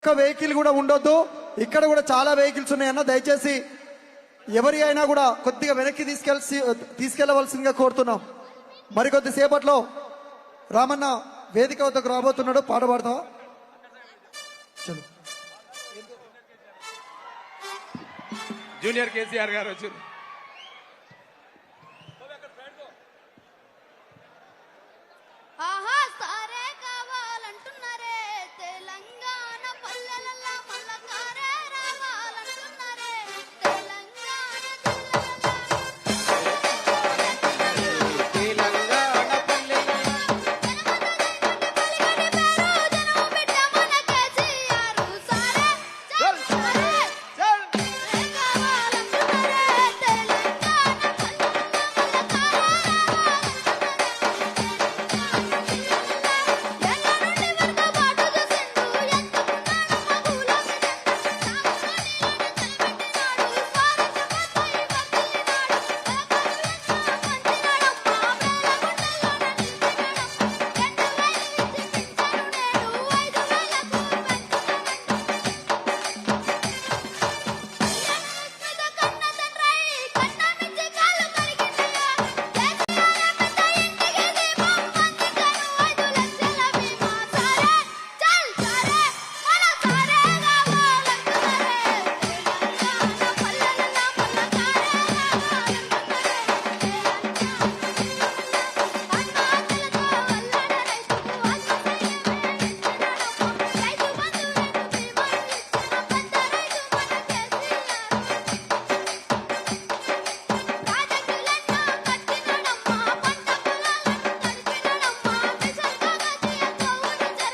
ఒక్క వెహికల్ కూడా ఉండొద్దు. ఇక్కడ కూడా చాలా వెహికల్స్ ఉన్నాయన్న, దయచేసి ఎవరి అయినా కూడా కొద్దిగా వెనక్కి తీసుకెళ్లవలసిందిగా కోరుతున్నాం. మరికొద్ది సేపట్లో రామన్న వేదిక వద్దకు రాబోతున్నాడు. పాట పాడతావా? జూనియర్ కేసీఆర్ గారు వచ్చారు.